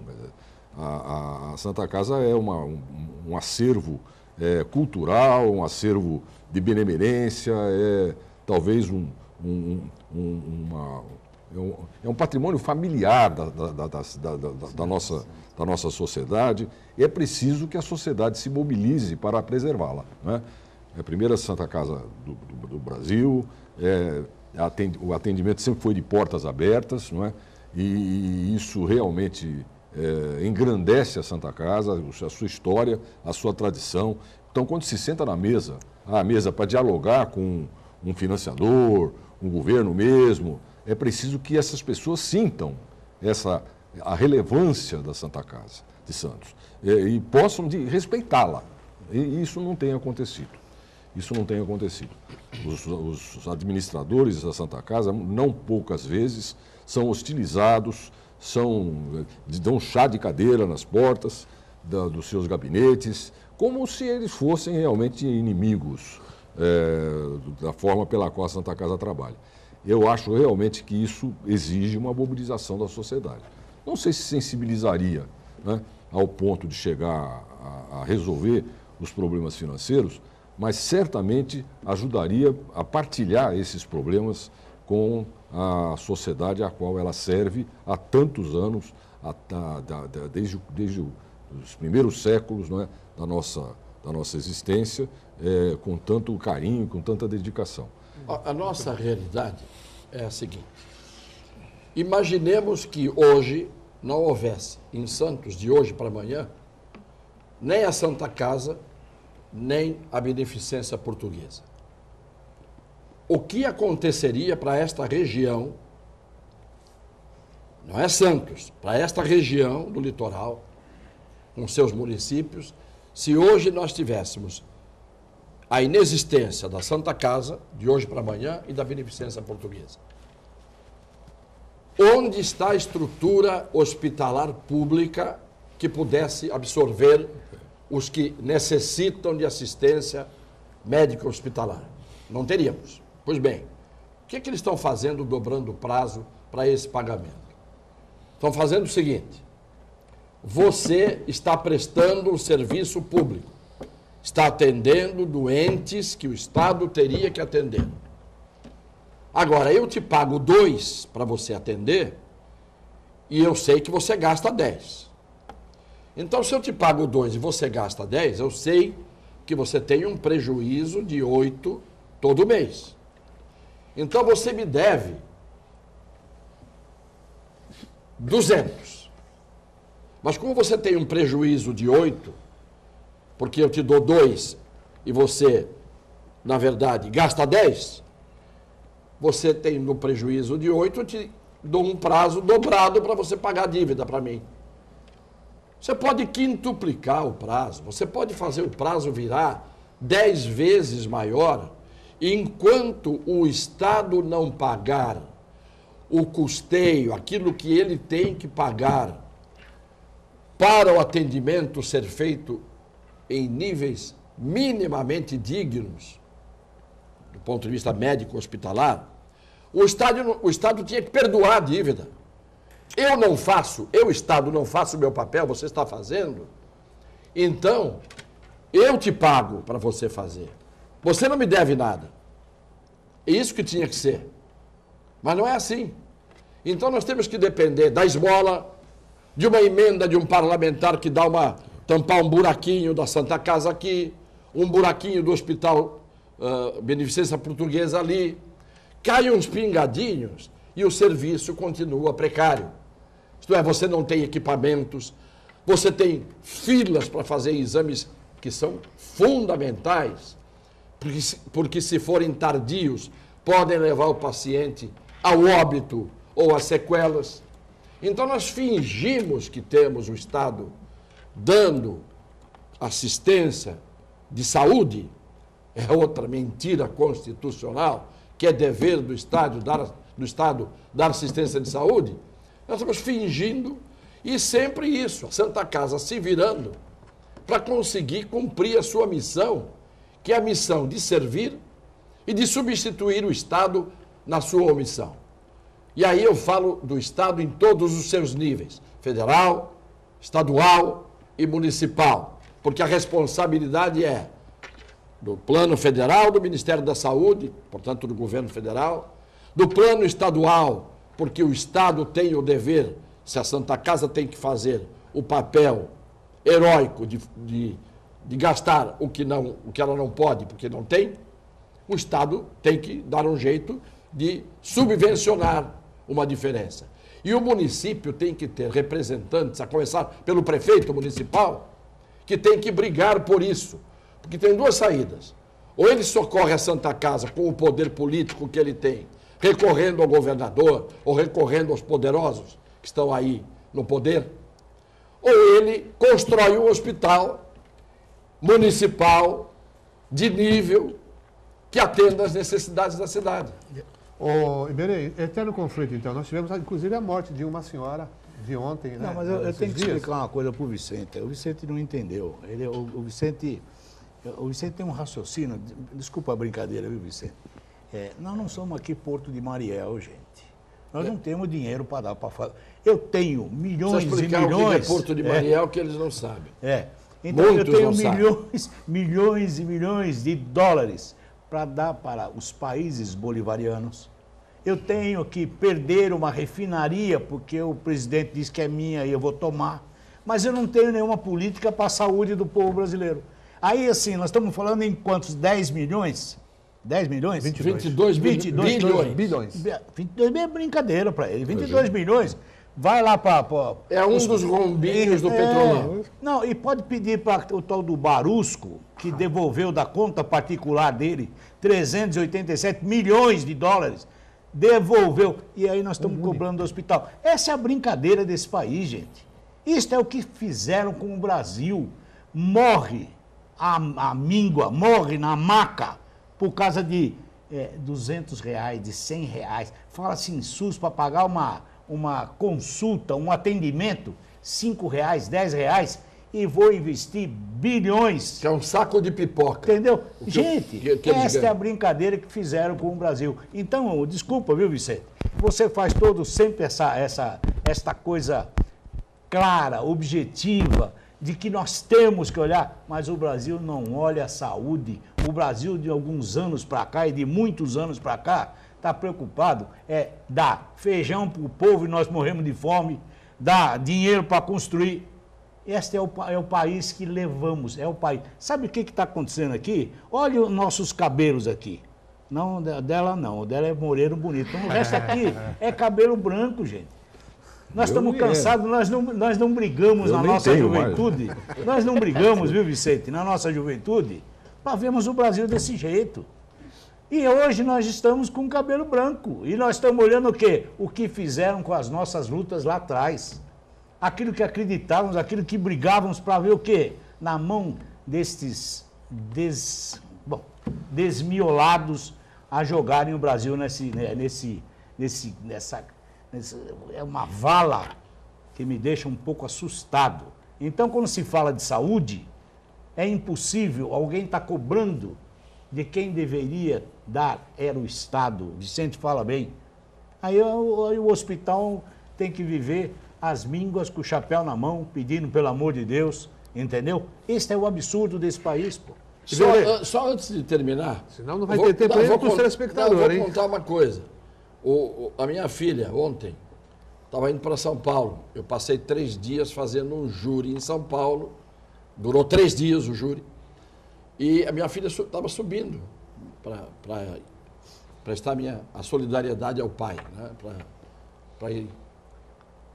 Speaker 2: A Santa Casa é um acervo cultural, um acervo de benemerência, talvez é um patrimônio familiar da nossa sociedade, e é preciso que a sociedade se mobilize para preservá-la, né? É a primeira Santa Casa do Brasil, o atendimento sempre foi de portas abertas, não é? E isso realmente engrandece a Santa Casa, a sua história, a sua tradição. Então, quando se senta à mesa para dialogar com um financiador, um governo mesmo, é preciso que essas pessoas sintam a relevância da Santa Casa de Santos e possam respeitá-la. E isso não tem acontecido. Isso não tem acontecido. Os administradores da Santa Casa, não poucas vezes, são hostilizados, dão chá de cadeira nas portas dos seus gabinetes, como se eles fossem realmente inimigos da forma pela qual a Santa Casa trabalha. Eu acho realmente que isso exige uma mobilização da sociedade. Não sei se sensibilizaria, né, ao ponto de chegar a resolver os problemas financeiros, mas certamente ajudaria a partilhar esses problemas com a sociedade a qual ela serve há tantos anos, desde os primeiros séculos, não é, da nossa existência, com tanto carinho, com tanta dedicação.
Speaker 4: A nossa realidade é a seguinte. Imaginemos que hoje não houvesse em Santos, de hoje para amanhã, nem a Santa Casa, nem a Beneficência Portuguesa. O que aconteceria para esta região, não é Santos, para esta região do litoral, com seus municípios, se hoje nós tivéssemos a inexistência da Santa Casa, de hoje para amanhã, e da Beneficência Portuguesa? Onde está a estrutura hospitalar pública que pudesse absorver os que necessitam de assistência médica hospitalar? Não teríamos. Pois bem, o que eles estão fazendo dobrando o prazo para esse pagamento? Estão fazendo o seguinte: você está prestando um serviço público, está atendendo doentes que o Estado teria que atender. Agora, eu te pago 2 para você atender e eu sei que você gasta 10. Então, se eu te pago 2 e você gasta 10, eu sei que você tem um prejuízo de 8 todo mês. Então, você me deve 200. Mas como você tem um prejuízo de 8, porque eu te dou 2 e você, na verdade, gasta 10, você tem no prejuízo de 8, eu te dou um prazo dobrado para você pagar a dívida para mim. Você pode quintuplicar o prazo, você pode fazer o prazo virar 10 vezes maior, enquanto o Estado não pagar o custeio, aquilo que ele tem que pagar para o atendimento ser feito em níveis minimamente dignos, do ponto de vista médico-hospitalar, o Estado tinha que perdoar a dívida. Eu, Estado, não faço o meu papel, você está fazendo, então eu te pago para você fazer. Você não me deve nada. É isso que tinha que ser. Mas não é assim. Então nós temos que depender da esmola, de uma emenda de um parlamentar que dá tampar um buraquinho da Santa Casa aqui, um buraquinho do Hospital Beneficência Portuguesa ali. Caem uns pingadinhos e o serviço continua precário. Isto é, você não tem equipamentos, você tem filas para fazer exames que são fundamentais, porque se forem tardios, podem levar o paciente ao óbito ou a sequelas. Então nós fingimos que temos o Estado dando assistência de saúde, é outra mentira constitucional, que é dever do Estado dar assistência de saúde. Nós estamos fingindo, e sempre isso, a Santa Casa se virando para conseguir cumprir a sua missão, que é a missão de servir e de substituir o Estado na sua omissão. E aí eu falo do Estado em todos os seus níveis, federal, estadual e municipal, porque a responsabilidade é do plano federal, do Ministério da Saúde, portanto do governo federal, do plano estadual, porque o Estado tem o dever, se a Santa Casa tem que fazer o papel heróico de gastar o que ela não pode, porque não tem, o Estado tem que dar um jeito de subvencionar uma diferença. E o município tem que ter representantes, a começar pelo prefeito municipal, que tem que brigar por isso. Porque tem 2 saídas. Ou ele socorre a Santa Casa com o poder político que ele tem, recorrendo ao governador, ou recorrendo aos poderosos que estão aí no poder, ou ele constrói um hospital municipal de nível que atenda às necessidades da cidade.
Speaker 1: Ô, Iberê, eterno conflito, então. Nós tivemos, inclusive, a morte de uma senhora de ontem, né?
Speaker 3: Não, mas eu tenho que explicar uma coisa para o Vicente. O Vicente não entendeu. O Vicente tem um raciocínio. Desculpa a brincadeira, viu, Vicente? Nós não somos aqui Porto de Mariel, gente. Nós não temos dinheiro para dar para fazer. Eu tenho milhões e
Speaker 4: explicar o que é
Speaker 3: milhões.
Speaker 4: Porto de Mariel que eles não sabem.
Speaker 3: Então
Speaker 4: Muitos
Speaker 3: eu tenho
Speaker 4: não sabem.
Speaker 3: milhões e milhões de dólares para dar para os países bolivarianos. Eu tenho que perder uma refinaria porque o presidente diz que é minha e eu vou tomar. Mas eu não tenho nenhuma política para a saúde do povo brasileiro. Aí, assim, nós estamos falando em quantos? 10 milhões? 10 milhões?
Speaker 4: 22 bilhões.
Speaker 3: 22 é brincadeira para ele. 22 milhões. Vai lá para...
Speaker 4: É um dos rombinhos do petróleo.
Speaker 3: Não, e pode pedir para o tal do Barusco, que devolveu da conta particular dele 387 milhões de dólares. Devolveu. E aí nós estamos cobrando do hospital. Essa é a brincadeira desse país, gente. Isto é o que fizeram com o Brasil. Morre a míngua, morre na maca por causa de R$200, de R$100. Fala-se em SUS para pagar uma consulta, um atendimento, R$5, R$10, e vou investir bilhões.
Speaker 4: Que é um saco de pipoca.
Speaker 3: Entendeu? Gente,
Speaker 4: que
Speaker 3: esta é a brincadeira que fizeram com o Brasil. Então, desculpa, viu, Vicente? Você faz sempre esta coisa clara, objetiva, de que nós temos que olhar, mas o Brasil não olha a saúde. O Brasil, de alguns anos para cá e de muitos anos para cá, está preocupado, dar feijão para o povo e nós morremos de fome, dar dinheiro para construir. Este é o país que levamos, é o país. Sabe o que está acontecendo aqui? Olha os nossos cabelos aqui. Não, dela não, o dela é moreno bonito. Então, o resto aqui é cabelo branco, gente. Nós estamos cansados, nós não brigamos na nossa juventude. Nós não brigamos, viu, Vicente, na nossa juventude, para vermos o Brasil desse jeito. E hoje nós estamos com cabelo branco. E nós estamos olhando o quê? O que fizeram com as nossas lutas lá atrás. Aquilo que acreditávamos, aquilo que brigávamos para ver o quê? Na mão destes desmiolados a jogarem o Brasil é uma vala que me deixa um pouco assustado. Então, quando se fala de saúde, é impossível, alguém está cobrando de quem deveria dar, era o Estado. Vicente fala bem. Aí o hospital tem que viver as mínguas com o chapéu na mão, pedindo pelo amor de Deus, entendeu? Este é o absurdo desse país, pô.
Speaker 4: Só antes de terminar...
Speaker 1: Senão não vai ter tempo para o telespectador, hein?
Speaker 4: Vou contar uma coisa. A minha filha, ontem, estava indo para São Paulo. Eu passei 3 dias fazendo um júri em São Paulo. Durou 3 dias o júri. E a minha filha estava subindo para prestar a solidariedade ao pai, né? Para ir.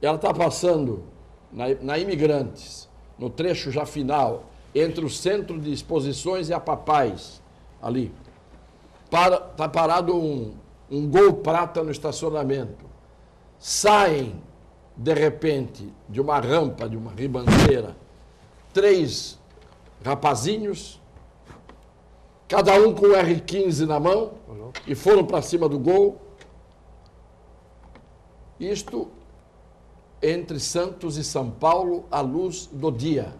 Speaker 4: Ela está passando na Imigrantes, no trecho já final, entre o centro de exposições e a Papais, ali. Está parado um Gol prata no estacionamento. Saem, de repente, de uma rampa, de uma ribanceira, 3 rapazinhos, cada um com o R15 na mão, e foram para cima do Gol. Isto entre Santos e São Paulo, à luz do dia.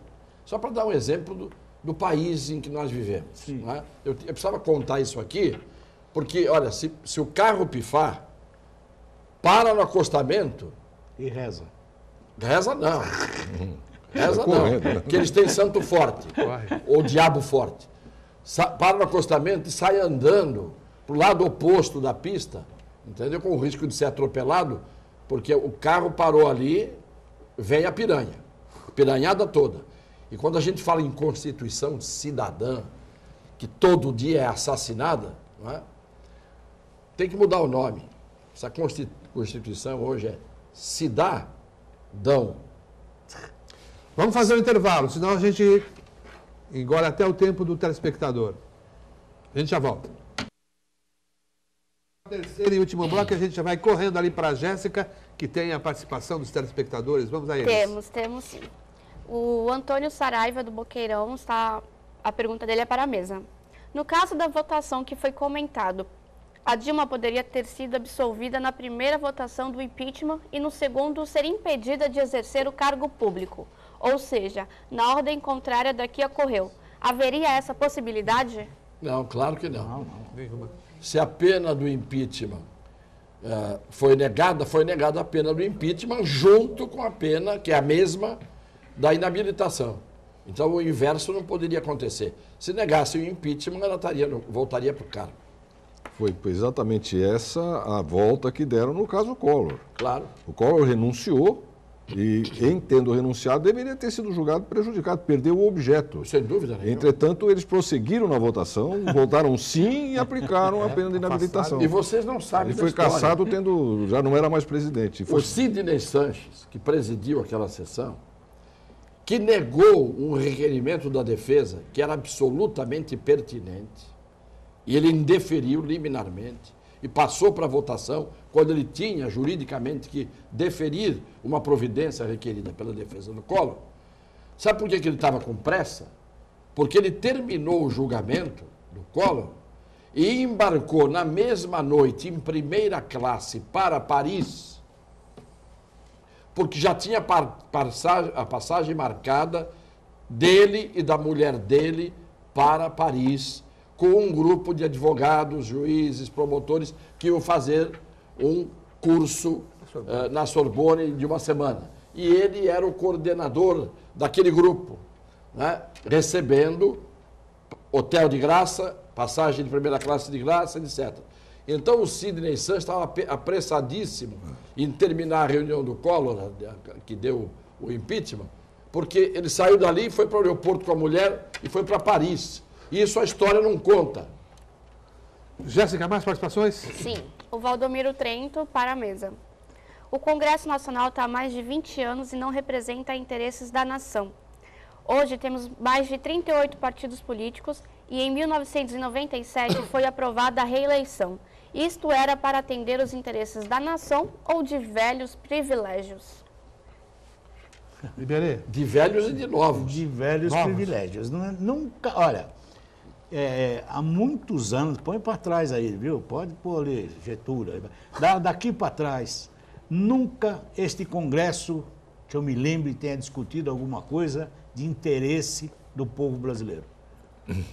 Speaker 4: Só para dar um exemplo do país em que nós vivemos. Né? Eu precisava contar isso aqui, porque, olha, se o carro pifar, para no acostamento...
Speaker 3: E reza.
Speaker 4: Reza não. Reza não. Porque eles têm santo forte, ou diabo forte. Para no acostamento e sai andando para o lado oposto da pista, entendeu? Com o risco de ser atropelado, porque o carro parou ali, vem a piranha. Piranhada toda. E quando a gente fala em Constituição cidadã, que todo dia é assassinada, não é? Tem que mudar o nome. Essa Constituição hoje é cidadão.
Speaker 1: Vamos fazer um intervalo, senão a gente engole até o tempo do telespectador. A gente já volta. Terceiro e último bloco, a gente já vai correndo ali para a Jéssica, que tem a participação dos telespectadores. Vamos a eles.
Speaker 5: Temos sim. O Antônio Saraiva, do Boqueirão, a pergunta dele é para a mesa. No caso da votação que foi comentado, a Dilma poderia ter sido absolvida na primeira votação do impeachment e no segundo ser impedida de exercer o cargo público. Ou seja, na ordem contrária da que ocorreu. Haveria essa possibilidade?
Speaker 4: Não, claro que não. Se a pena do impeachment foi negada a pena do impeachment junto com a pena, que é a mesma, da inabilitação. Então, o inverso não poderia acontecer. Se negasse o impeachment, ela voltaria para o cargo.
Speaker 2: Foi exatamente essa a volta que deram no caso Collor.
Speaker 4: Claro.
Speaker 2: O Collor renunciou e, em tendo renunciado, deveria ter sido julgado prejudicado, perdeu o objeto.
Speaker 4: Sem dúvida nenhuma.
Speaker 2: Entretanto, eles prosseguiram na votação, votaram sim e aplicaram a pena de inabilitação.
Speaker 4: E vocês não sabem
Speaker 2: Ele
Speaker 4: da
Speaker 2: foi
Speaker 4: história.
Speaker 2: cassado já não era mais presidente.
Speaker 4: O Sidney Sanches, que presidiu aquela sessão, que negou um requerimento da defesa que era absolutamente pertinente, e ele indeferiu liminarmente e passou para a votação quando ele tinha juridicamente que deferir uma providência requerida pela defesa do Collor. Sabe por que ele estava com pressa? Porque ele terminou o julgamento do Collor e embarcou na mesma noite em primeira classe para Paris, porque já tinha a passagem marcada dele e da mulher dele para Paris, com um grupo de advogados, juízes, promotores, que iam fazer um curso na Sorbonne de uma semana. E ele era o coordenador daquele grupo, né? Recebendo hotel de graça, passagem de primeira classe de graça, etc. Então o Sidney Sanches estava apressadíssimo em terminar a reunião do Collor, que deu o impeachment, porque ele saiu dali, foi para o aeroporto com a mulher e foi para Paris. Isso a história não conta.
Speaker 1: Jéssica, mais participações?
Speaker 5: Sim, o Valdomiro Trento para a mesa. O Congresso Nacional está há mais de 20 anos e não representa interesses da nação. Hoje temos mais de 38 partidos políticos e em 1997 foi aprovada a reeleição. Isto era para atender os interesses da nação ou de velhos privilégios?
Speaker 1: Iberê?
Speaker 4: De velhos e de novos.
Speaker 3: De velhos privilégios. Nunca, olha, há muitos anos, põe para trás aí, viu? Pode pôr ali, Getúlio. Daqui para trás, nunca este Congresso, que eu me lembre, tenha discutido alguma coisa de interesse do povo brasileiro.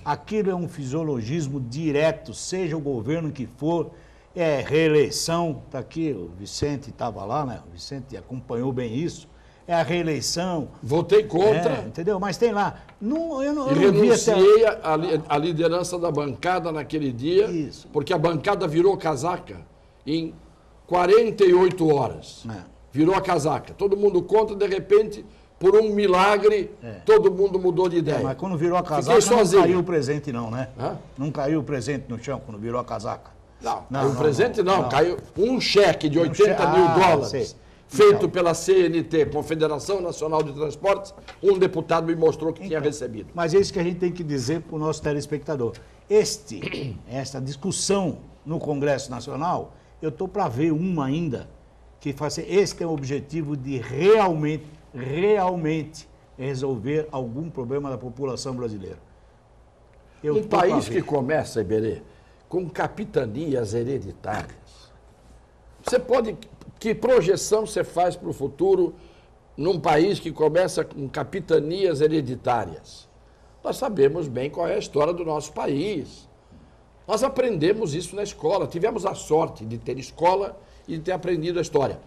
Speaker 3: Aquilo é um fisiologismo direto, seja o governo que for, é reeleição, está aqui, o Vicente estava lá, né? O Vicente acompanhou bem isso, é a reeleição.
Speaker 4: Votei contra.
Speaker 3: Entendeu? Mas tem lá. Eu não
Speaker 4: renunciei à liderança da bancada naquele dia,
Speaker 3: Isso.
Speaker 4: porque a bancada virou casaca em 48 horas. Virou a casaca. Todo mundo contra, de repente, por um milagre, todo mundo mudou de ideia.
Speaker 3: Mas quando virou a casaca, não caiu o presente não, né?
Speaker 4: Hã?
Speaker 3: Não caiu o presente no chão quando virou a casaca.
Speaker 4: Não, o presente não. Caiu um cheque de 80 mil dólares,
Speaker 3: sei.
Speaker 4: feito pela CNT, Confederação Nacional de Transportes, um deputado me mostrou que tinha recebido.
Speaker 3: Mas é isso que a gente tem que dizer para o nosso telespectador. Esta discussão no Congresso Nacional, eu estou para ver uma ainda, que faz este é o objetivo de realmente resolver algum problema da população brasileira.
Speaker 4: Um país que começa, Iberê, com capitanias hereditárias. Que projeção você faz para o futuro num país que começa com capitanias hereditárias? Nós sabemos bem qual é a história do nosso país. Nós aprendemos isso na escola. Tivemos a sorte de ter escola e de ter aprendido a história.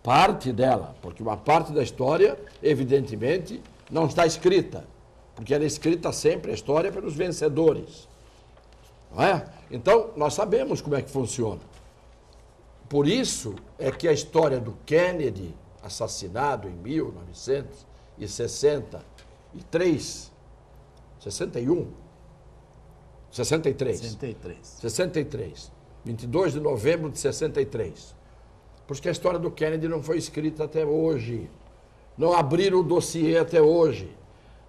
Speaker 4: Parte dela, porque uma parte da história, evidentemente, não está escrita. Porque ela é escrita sempre, a história, pelos vencedores. Não é? Então, nós sabemos como é que funciona. Por isso é que a história do Kennedy, assassinado em 1963, 63, 22 de novembro de 63. Porque a história do Kennedy não foi escrita até hoje. Não abriram o dossiê até hoje.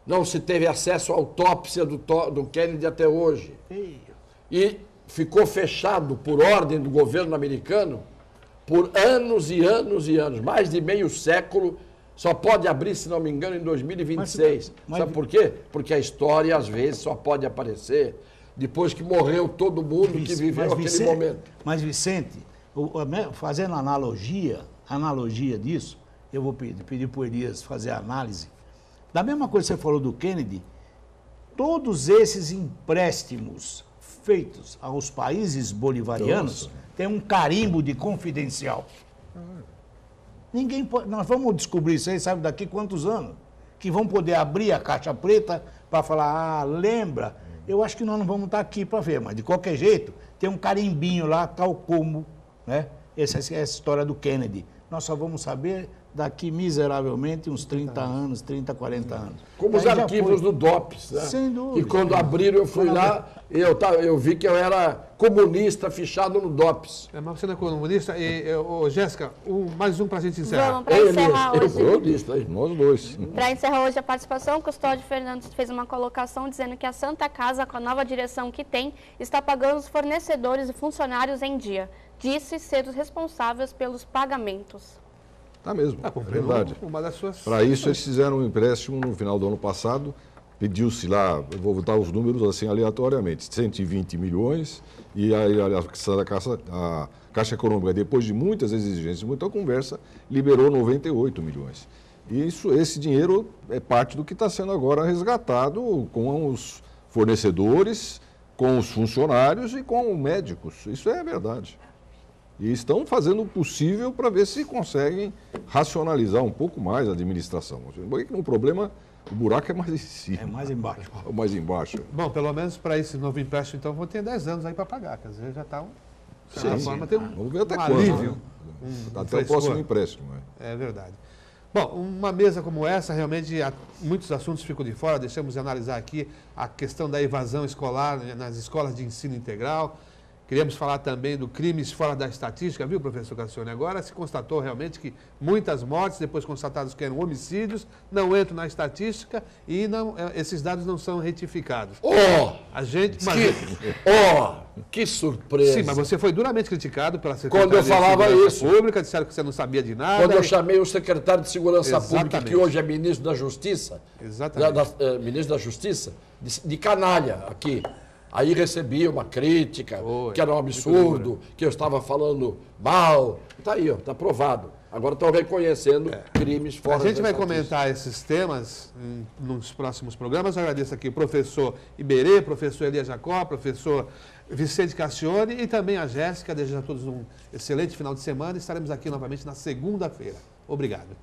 Speaker 4: Não se teve acesso à autópsia do Kennedy até hoje. E ficou fechado por ordem do governo americano por anos e anos e anos. Mais de meio século. Só pode abrir, se não me engano, em 2026. Sabe por quê? Porque a história, às vezes, só pode aparecer depois que morreu todo mundo que viveu aquele momento.
Speaker 3: Mas, Vicente, fazendo analogia disso, eu vou pedir para o Elias fazer a análise. Da mesma coisa que você falou do Kennedy, todos esses empréstimos feitos aos países bolivarianos têm um carimbo de confidencial. Ninguém pode, nós vamos descobrir isso aí, sabe, daqui quantos anos? Que vão poder abrir a caixa preta para falar, lembra? Eu acho que nós não vamos estar aqui para ver, mas de qualquer jeito, tem um carimbinho lá, tal como, né? Essa é a história do Kennedy. Nós só vamos saber daqui miseravelmente uns 30 anos, 30, 40 anos.
Speaker 4: Como os arquivos do DOPS, né?
Speaker 3: Sem dúvida.
Speaker 4: E quando abriram, eu fui lá, eu vi que eu era comunista fichado no DOPS.
Speaker 1: Mas você não é comunista? Jéssica, mais um para a gente encerrar.
Speaker 5: Vamos para encerrar
Speaker 4: Eu
Speaker 5: hoje.
Speaker 4: sou comunista aí.
Speaker 2: Nós dois.
Speaker 5: Para encerrar hoje a participação, o Custódio Fernandes fez uma colocação dizendo que a Santa Casa, com a nova direção que tem, está pagando os fornecedores e funcionários em dia. Disse ser os responsáveis pelos pagamentos.
Speaker 2: Tá mesmo, é verdade.
Speaker 1: Uma das suas...
Speaker 2: Para isso, eles fizeram um empréstimo no final do ano passado, pediu-se lá, eu vou botar os números assim aleatoriamente, 120 milhões, e aí a Caixa Econômica, depois de muitas exigências, muita conversa, liberou 98 milhões. E esse dinheiro é parte do que está sendo agora resgatado com os fornecedores, com os funcionários e com os médicos. Isso é verdade. E estão fazendo o possível para ver se conseguem racionalizar um pouco mais a administração. O problema, o buraco é mais em cima.
Speaker 3: É mais embaixo.
Speaker 2: É mais embaixo.
Speaker 1: Bom, pelo menos para esse novo empréstimo, então, vou ter 10 anos aí para pagar. Quer dizer, já está de certa forma, tem
Speaker 2: Vamos ver até quando.
Speaker 1: alívio.
Speaker 2: Até o
Speaker 1: frescor.
Speaker 2: próximo empréstimo.
Speaker 1: É verdade. Bom, uma mesa como essa, realmente, muitos assuntos ficam de fora. Deixamos de analisar aqui a questão da evasão escolar nas escolas de ensino integral. Queríamos falar também do crimes fora da estatística, viu, professor Cassione? Agora se constatou realmente que muitas mortes, depois constatados que eram homicídios, não entram na estatística e esses dados não são retificados.
Speaker 4: A
Speaker 1: gente...
Speaker 4: Que surpresa.
Speaker 1: Sim, mas você foi duramente criticado pela Secretaria
Speaker 4: Quando eu falava
Speaker 1: de Segurança
Speaker 4: isso.
Speaker 1: Pública, disseram que você não sabia de nada.
Speaker 4: Quando eu chamei o secretário de Segurança Pública,
Speaker 1: Exatamente.
Speaker 4: que hoje é ministro da Justiça,
Speaker 1: Exatamente.
Speaker 4: ministro da Justiça, de canalha aqui. Aí recebi uma crítica, que era um absurdo, que eu estava falando mal. Está aí, está provado. Agora estão reconhecendo crimes fora da
Speaker 1: A gente vai
Speaker 4: estatística.
Speaker 1: comentar esses temas nos próximos programas. Eu agradeço aqui o professor Iberê, professor Elias Jacó, professor Vicente Cassione e também a Jéssica. Desejo a todos um excelente final de semana. Estaremos aqui novamente na segunda-feira. Obrigado.